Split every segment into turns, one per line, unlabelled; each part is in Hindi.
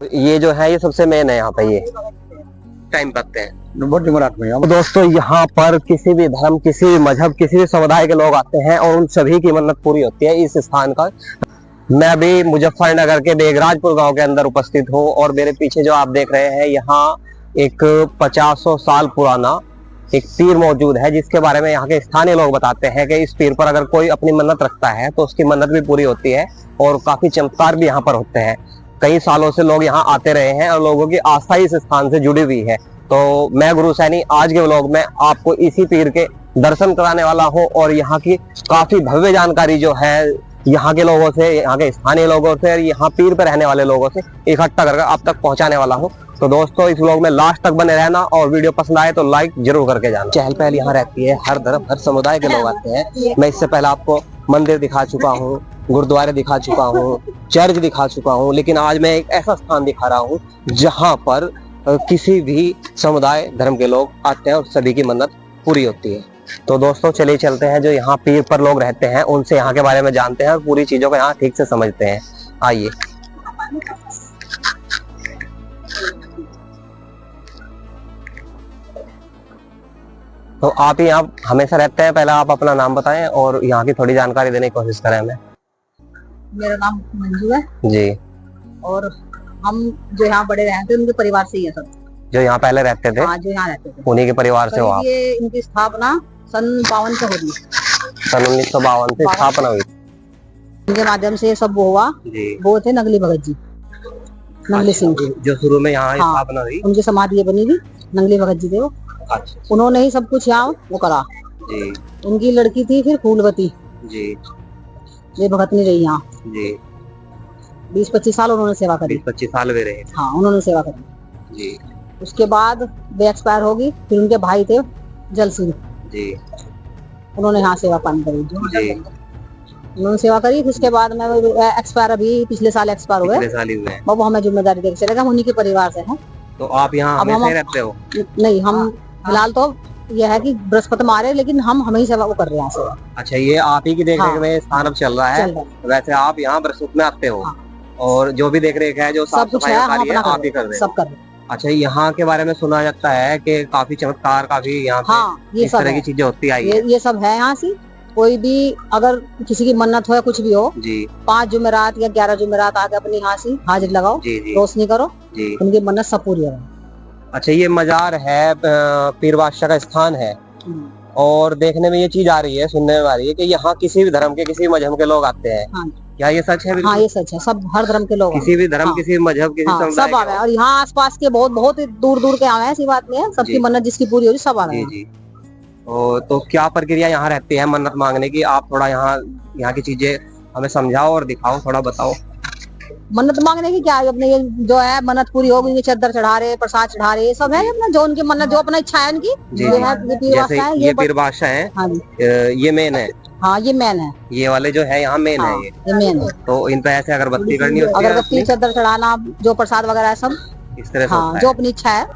ये जो है ये सबसे मेन है यहाँ पे, ये टाइम करते हैं। दोस्तों यहाँ पर किसी भी धर्म, किसी भी मजहब, किसी भी समुदाय के लोग आते हैं और उन सभी की मन्नत पूरी होती है इस स्थान का। मैं अभी मुजफ्फरनगर के बेगराजपुर गांव के अंदर उपस्थित हूँ और मेरे पीछे जो आप देख रहे हैं यहाँ एक 50 साल पुराना एक पीर मौजूद है, जिसके बारे में यहाँ के स्थानीय लोग बताते हैं कि इस पीर पर अगर कोई अपनी मन्नत रखता है तो उसकी मन्नत भी पूरी होती है और काफी चमत्कार भी यहाँ पर होते हैं। कई सालों से लोग यहाँ आते रहे हैं और लोगों की आस्था इस स्थान से जुड़ी हुई है। तो मैं गुरु सैनी आज के व्लॉग में आपको इसी पीर के दर्शन कराने वाला हूँ और यहाँ की काफी भव्य जानकारी जो है यहाँ के लोगों से, यहाँ के स्थानीय लोगों से और यहाँ पीर पे रहने वाले लोगों से इकट्ठा करके आप तक पहुंचाने वाला हूँ। तो दोस्तों इस व्लॉग में लास्ट तक बने रहना और वीडियो पसंद आए तो लाइक जरूर करके जाना। चहल पहल यहाँ रहती है, हर धर्म हर समुदाय के लोग आते हैं। मैं इससे पहले आपको मंदिर दिखा चुका हूँ, गुरुद्वारे दिखा चुका हूँ, चर्च दिखा चुका हूँ, लेकिन आज मैं एक ऐसा स्थान दिखा रहा हूँ जहाँ पर किसी भी समुदाय धर्म के लोग आते हैं और सभी की मन्नत पूरी होती है। तो दोस्तों चलिए चलते हैं, जो यहाँ पीर पर लोग रहते हैं उनसे यहाँ के बारे में जानते हैं और पूरी चीजों को यहाँ ठीक से समझते हैं। आइए। तो आप यहाँ हमेशा रहते हैं, पहले आप अपना नाम बताएं और यहाँ की थोड़ी जानकारी देने की कोशिश करें हमें।
मेरा नाम मंजू है
जी।
और हम जो यहाँ बड़े रहे थे उनके परिवार से ही है सब।
जो यहाँ पहले रहते थे?
हाँ, जो यहाँ रहते थे
उन्हीं के परिवार से हो आप?
ये इनकी स्थापना सन 52 से हुई।
सन 1952 से स्थापना हुई।
इनके माध्यम से सब वो हुआ जी। वो थे नगली भगत जी, नगली सिंह,
जो शुरू में यहाँ स्थापना हुई।
उनकी समाधि बनी थी, नगली भगत जी थे वो।
अच्छा।
उन्होंने ही सब कुछ यहाँ वो करा जी। उनकी लड़की थी फिर फूलवती जी, ये भगत नहीं रही यहाँ जी। 20-25 साल उन्होंने सेवा करी।
20-25 साल वे रहे।
हाँ, उन्होंने सेवा करी
जी।
उसके बाद वे एक्सपायर होगी। फिर उनके भाई थे जल सिंह जी, उन्होंने यहाँ सेवा पानी करी जी। उन्होंने सेवा करी। उसके बाद में एक्सपायर, अभी पिछले साल एक्सपायर हुए। वो हमें जिम्मेदारी देकर चलेगा, हम उन्हीं के परिवार से हैं।
तो आप यहाँ हमेशा रहते हो?
नहीं, हम फिलहाल तो यह है कि बृहस्पति मारे, लेकिन हम हमें ही सेवा वो कर रहे हैं सेवा।
अच्छा, ये आप ही की देख रेख में स्थान अब चल रहा है? वैसे आप यहाँ बृहस्पति में आते हो और जो भी देख रेख है, जो साफ सफाई कार्य है आप ही कर रहे हैं?
सब कर रहे हैं।
अच्छा, यहाँ के बारे में सुना जाता है कि काफी चमत्कार, काफी यहाँ पे इस तरह की चीजें होती आई है।
ये सब है यहाँ से। कोई भी अगर किसी की मन्नत हो या कुछ भी हो जी, 5 जुमेरात या 11 जुमेरात आके अपनी यहाँ से हाजिर लगाओ जी, रोशनी करो जी, उनकी मन्नत सब पूरी हो।
अच्छा, ये मजार है, पीर बादशाह का स्थान है और देखने में ये चीज आ रही है, सुनने में आ रही है कि यहाँ किसी भी धर्म के, किसी भी मजहब के लोग आते हैं। हाँ, क्या ये सच है?
हाँ, ये सच है। सब हर धर्म के लोग,
किसी भी धर्म, किसी भी मजहब, किसी समुदाय
सब आ रहे हैं। और यहाँ आसपास के बहुत दूर दूर के आए हैं, ऐसी बात नहीं है। सबकी मन्नत जिसकी पूरी हो रही सब आ रहे हैं।
तो क्या प्रक्रिया यहाँ रहती है मन्नत मांगने की? आप थोड़ा यहाँ की चीजें हमें समझाओ और दिखाओ, थोड़ा बताओ।
मन्नत मांगने की क्या है, अपने ये जो है मन्नत पूरी होगी, ये चद्दर चढ़ा रहे, प्रसाद चढ़ा रहे, ये सब है अपना जो उनकी मन्नत, जो अपना इच्छा है उनकी।
ये पीर बादशाह है। हाँ जी, ये मेन है।
हाँ, ये मेन है।
ये वाले जो है यहाँ मेन है, ये मेन है। तो इन पे ऐसे अगरबत्ती करनी होती है,
अगरबत्ती, चद्दर चढ़ाना, जो प्रसाद वगैरह है सब इस तरह से जो अपनी इच्छा है,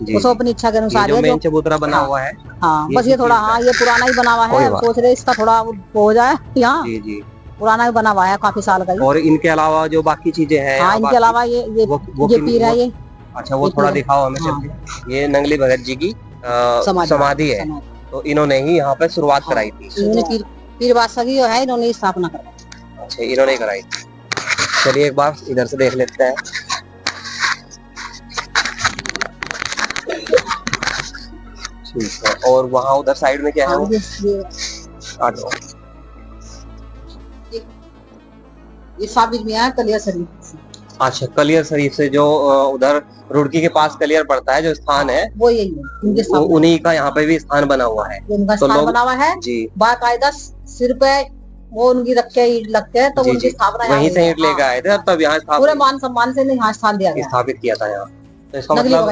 उसको अपनी इच्छा के अनुसार।
ये जो चबूतरा बना हुआ है,
हाँ, बस ये थोड़ा, हाँ, ये पुराना ही बना हुआ है। सोच रहे इसका थोड़ा हो जाए यहाँ, पुराना ही बना हुआ है, काफी साल का। और
इनके अलावा जो बाकी चीजें हैं,
हाँ, इनके अलावा ये पीर है ये।
अच्छा, वो थोड़ा दिखाओ हमें। ये नगली भगत जी की समाधि है, तो इन्होंने ही यहाँ पे शुरुआत कराई थी।
पीर बादशाह की जो है इन्होंने स्थापना कराई।
अच्छा, इन्होंने कराई। चलिए एक बार इधर से देख लेते हैं। ठीक है, और वहाँ उधर साइड में क्या है?
ये साबिर में है, कलियर शरीफ।
अच्छा, कलियर शरीफ से जो उधर रुड़की के पास कलियर पड़ता है, जो स्थान है वो यही है, उन्हीं का यहाँ पे भी स्थान बना हुआ है।
उनका स्थान बना हुआ है जी, बाकायदा सिर पे वो उनकी रख के ईंट लगते हैं, तो उनकी स्थापना
वहीं से ईंट लेके आए थे, तब यहाँ
पूरे मान सम्मान से यहाँ स्थान दिया गया,
स्थापित किया था यहाँ। तो इसका मतलब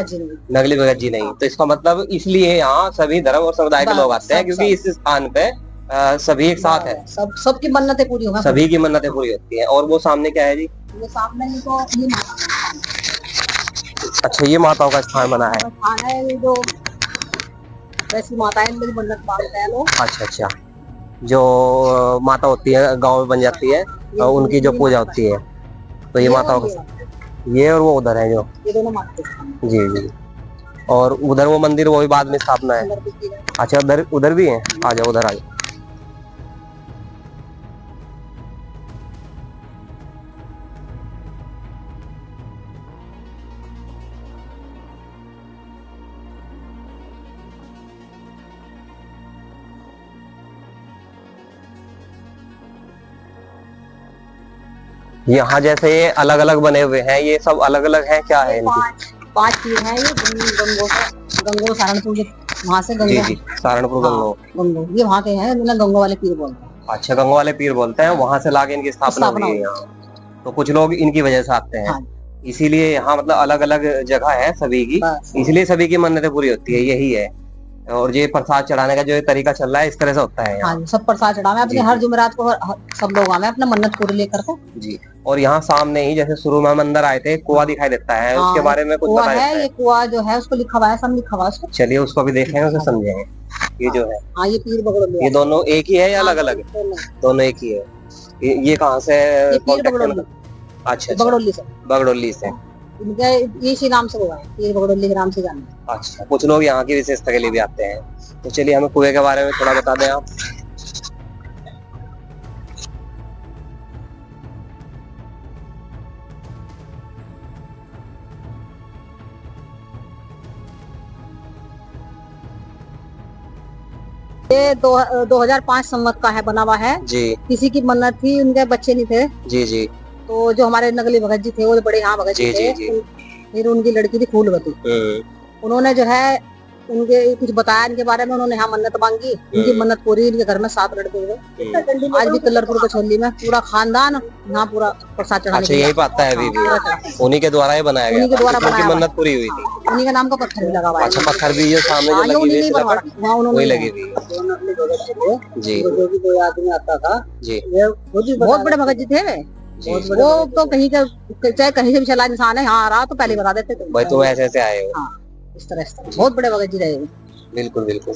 नगली भगत जी नहीं, तो इसका मतलब इसलिए यहाँ सभी धर्म और समुदाय के लोग आते हैं, क्योंकि इस स्थान पे सभी एक साथ है,
सबकी मन्नतें पूरी होंगी,
सभी की मन्नतें पूरी होती हैं। और वो सामने क्या है जी?
ये सामने ही तो ये
अच्छा, ये माताओं का स्थान बना है।
स्थान है ये, जो वैसी माताएं मन्नत मांगते हैं लोग।
अच्छा, जो माता होती है गांव में बन जाती है, उनकी जो पूजा होती है, तो ये माताओं का ये और वो उधर है जो,
ये दोनों माता के
जी जी। और उधर वो मंदिर वो भी बाद में स्थापना है।
अंदर भी की है।
अच्छा उधर उधर भी है, आ जाओ उधर आ जाओ। यहाँ जैसे ये अलग अलग बने हुए हैं, ये सब अलग अलग हैं, क्या है इनकी?
पांच पीर हैं ये गंगो से, गंगो सहारनपुर के, वहाँ से
जी
गंगो।
जी, सहारनपुर गंगो।
गंगो ये वहाँ के हैं, जिन्हें गंगो वाले पीर बोलते हैं।
अच्छा, गंगो वाले पीर बोलते हैं, वहां से लाके इनकी स्थापना हुई है यहाँ। तो कुछ लोग इनकी वजह से आते हैं।
हाँ।
इसीलिए यहाँ मतलब अलग अलग जगह है सभी की, इसलिए सभी की मन्नतें पूरी होती है, यही है। और ये प्रसाद चढ़ाने का जो तरीका चल रहा है इस तरह से होता है यहाँ।
हाँ, सब प्रसाद चढ़ावे अपने हर जुमेरात को, सब लोग आवे अपना मन्नत पूरी लेकर के।
जी। और यहाँ सामने ही जैसे शुरू में हम अंदर आए थे, कुआं दिखाई देता है, उसके बारे में कुछ
कुआं
बताया
है, ये कुआं जो है उसको लिखा हुआ है, सब लिखा हुआ है उसको।
चलिए उसको भी देखेंगे, उसे समझेंगे। ये जो है,
हाँ ये पीर बगड़ोली,
ये दोनों एक ही है या अलग अलग? दोनों एक ही है। ये कहाँ से?
पीर बगड़ोली।
अच्छा,
बगड़ोली से।
बगड़ोली से
इनका इसी नाम से हुआ है, पीर बगड़ोली के नाम से जाना है।
अच्छा, कुछ लोग यहाँ की विशेषता के लिए भी आते हैं। तो चलिए हमें कुएं के बारे में थोड़ा बता दें आप।
ये 2005 संवत का है, बना हुआ है
जी।
किसी की मन्नत थी, उनके बच्चे नहीं थे।
जी जी।
तो जो हमारे नगली भगत जी थे, वो बड़े यहाँ भगत जी थे। फिर उनकी लड़की थी फूलवती, उन्होंने जो है उनके कुछ बताया इनके बारे में, उन्होंने यहाँ मन्नत मांगी, उनकी मन्नत पूरी, इनके घर में 7 लड़के हुए। आज भी कलरपुर कचौली में पूरा खानदान यहाँ पूरा प्रसाद चढ़ाने।
अच्छा, यही पाता है अभी भी, उन्हीं के द्वारा ही बनाया गया, उन्हीं के द्वारा बनाया, मन्नत पूरी हुई थी,
उन्हीं का नाम का पत्थर भी लगा हुआ है।
अच्छा, पत्थर भी जो सामने जो लगी हुई है वही लगी हुई जी।
कोई आदमी आता था जी, बहुत बड़े भगत जी थे वो तो कहीं का, चाहे कहीं से भी चला इंसान है, यहाँ आ रहा तो पहले बता देते थे
भाई तुम ऐसे आए हो।
इस तरह से बहुत बड़े भगत जी रहे।
बिल्कुल बिल्कुल।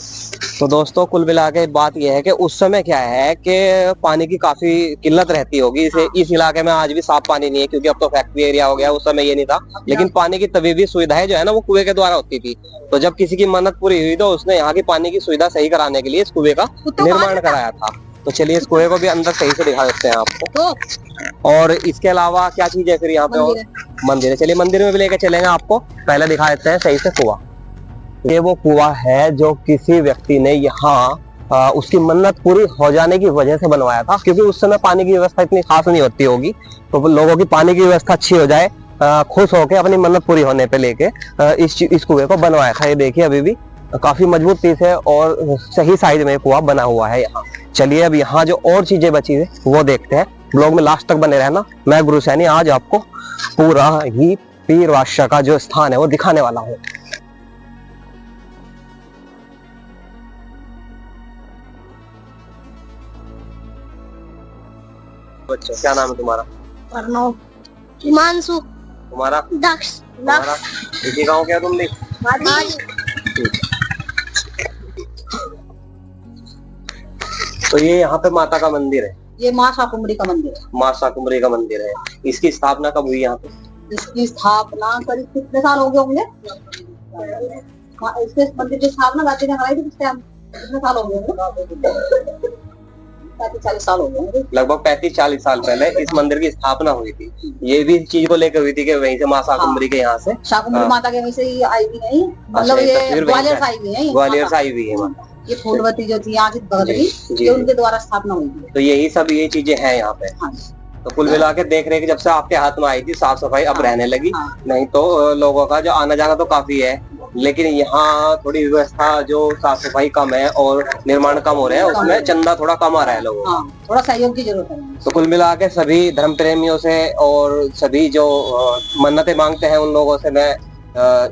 तो दोस्तों कुल मिला के बात यह है कि उस समय क्या है कि पानी की काफी किल्लत रहती होगी, इस इलाके में आज भी साफ पानी नहीं है, क्योंकि अब तो फैक्ट्री एरिया हो गया, उस समय ये नहीं था। लेकिन पानी की तभी भी सुविधाएं जो है ना वो कुएं के द्वारा होती थी। तो जब किसी की मन्नत पूरी हुई तो उसने यहाँ की पानी की सुविधा सही कराने के लिए इस कुएं का निर्माण कराया था। तो चलिए इस कुएं को भी अंदर सही से दिखा देते हैं आपको। और इसके अलावा क्या चीज है फिर यहाँ पे? और मंदिर है, चलिए मंदिर में भी लेके चलेंगे आपको, पहले दिखा देते हैं सही से कुआं। ये वो कुआं है जो किसी व्यक्ति ने यहाँ उसकी मन्नत पूरी हो जाने की वजह से बनवाया था, क्योंकि उस समय पानी की व्यवस्था इतनी खास नहीं होती होगी, तो लोगों की पानी की व्यवस्था अच्छी हो जाए, खुश होकर अपनी मन्नत पूरी होने पे लेके इस कुएं को बनवाया था। ये देखिए अभी भी काफी मजबूत पीस है और सही साइज में कुआं बना हुआ है यहाँ। चलिए अब यहाँ जो और चीजें बची है वो देखते हैं, ब्लॉग में लास्ट तक बने रहना। मैं गुरु सैनी आज आपको पूरा ही पीर बादशाह का जो स्थान है वो दिखाने वाला हूँ। बच्चों क्या नाम है तुम्हारा?
अर्णव, हिमांशु,
तुम्हारा?
दक्ष।
इसी गाँव के हो तुम भी? तो ये यहाँ पे माता का मंदिर है, ये
माँ शाकुंभरी का मंदिर है।
माँ शाकुंभरी का मंदिर है। इसकी स्थापना कब हुई यहाँ पे?
इसकी स्थापना करीब कितने साल हो गए होंगे? इसके मंदिर की स्थापना गांधी ने कराई थी कितने साल हो गए? 35-40 साल हो गए,
लगभग 35-40 साल पहले इस मंदिर की स्थापना हुई थी। ये भी चीज को लेकर हुई थी कि वहीं से माँ शाकुंभरी के यहाँ से
शाकुंभरी माता के वहीं से ही आई भी नहीं, मतलब ये ग्वालियर से आई हुई है,
ग्वालियर से आई हुई है माता।
ये फूलवती जो थी यहाँ की भगत जी, उनके द्वारा स्थापना हुई थी।
तो यही सब ये चीजें हैं यहाँ पे। तो कुल मिला के देख रेख जब से आपके हाथ में आई थी, साफ सफाई अब रहने लगी। नहीं तो लोगों का जो आना जाना तो काफी है, लेकिन यहाँ थोड़ी व्यवस्था जो साफ सफाई कम है और निर्माण कम हो रहे हैं, उसमें चंदा थोड़ा कम आ रहा है लोगों को,
थोड़ा सहयोग की जरूरत है।
तो कुल मिला के सभी धर्म प्रेमियों से और सभी जो मन्नतें मांगते हैं उन लोगों से मैं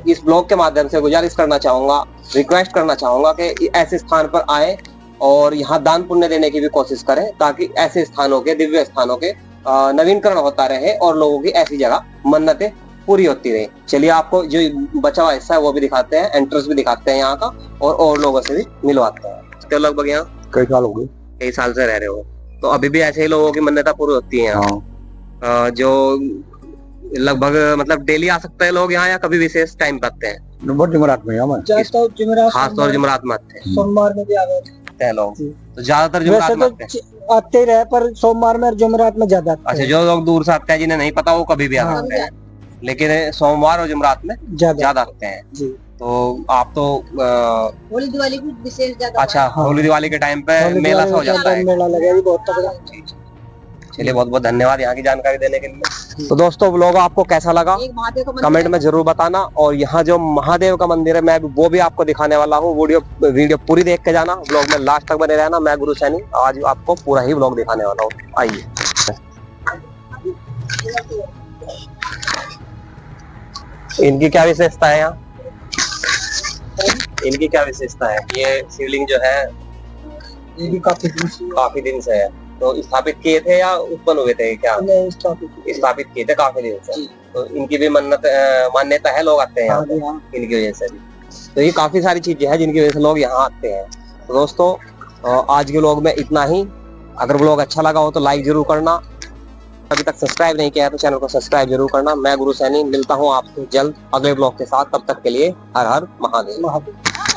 इस ब्लॉग के माध्यम से गुजारिश करना चाहूंगा, रिक्वेस्ट करना चाहूंगा कि ऐसे स्थान पर आए और यहाँ दान पुण्य देने की भी कोशिश करें, ताकि ऐसे स्थानों के, दिव्य स्थानों के नवीनकरण होता रहे और लोगों की ऐसी जगह मन्नतें पूरी होती रहे। चलिए आपको जो बचा हुआ हिस्सा है वो भी दिखाते हैं, एंट्रेंस भी दिखाते हैं यहाँ का, और लोगों से भी मिलवाते हैं। तो लगभग यहाँ
कई साल हो गए,
कई साल से रह रहे हो, तो अभी भी ऐसे ही लोगों की मन्नता पूरी होती है यहाँ। जो लगभग मतलब डेली आ सकते हैं लोग यहाँ या कभी विशेष टाइम पे आते हैं?
बहुत जुमरात में हम
खास तौर जुमरात में आते हैं
सोमवार में भी आ गए
लोग, तो ज्यादातर जुमरात में आते हैं।
आते ही रहे, पर सोमवार में और जुमरात में ज्यादा आते
अच्छा, जो लोग दूर से आते हैं जिन्हें नहीं पता वो कभी भी आ सकते हैं, लेकिन सोमवार और जुमरात में ज्यादा आते हैं
जी।
तो आप तो
होली दिवाली की विशेष ज्यादा।
अच्छा, होली दिवाली के टाइम पे मेला सा हो जाता है।
मेला लगा भी बहुत तगड़ा।
चलिए, बहुत बहुत धन्यवाद यहाँ की जानकारी देने के लिए। तो दोस्तों, व्लॉग आपको कैसा लगा
एक महादेव का मंदिर
कमेंट में जरूर बताना, और यहाँ जो महादेव का मंदिर है मैं वो भी आपको दिखाने वाला हूँ। वीडियो पूरी देख के जाना, व्लॉग में लास्ट तक बने रहना। मैं गुरु सैनी आज आपको पूरा ही व्लॉग दिखाने वाला हूँ। आइए, इनकी क्या विशेषता है यहाँ? इनकी क्या विशेषता है? ये शिवलिंग जो है
ये भी
काफी दिन से है, तो स्थापित किए थे या उत्पन्न हुए थे? क्या स्थापित किए थे काफी दिन से? तो इनकी भी मान्यता है, लोग आते हैं यहाँ पे इनकी वजह से भी। तो ये काफी सारी चीजें हैं जिनकी वजह से लोग यहाँ आते हैं। तो दोस्तों, आज के व्लॉग में इतना ही। अगर व्लॉग अच्छा लगा हो तो लाइक जरूर करना, अभी तक सब्सक्राइब नहीं किया है तो चैनल को सब्सक्राइब जरूर करना। मैं गुरु सैनी मिलता हूँ आपसे जल्द अगले व्लॉग के साथ, तब तक के लिए हर हर महादेव।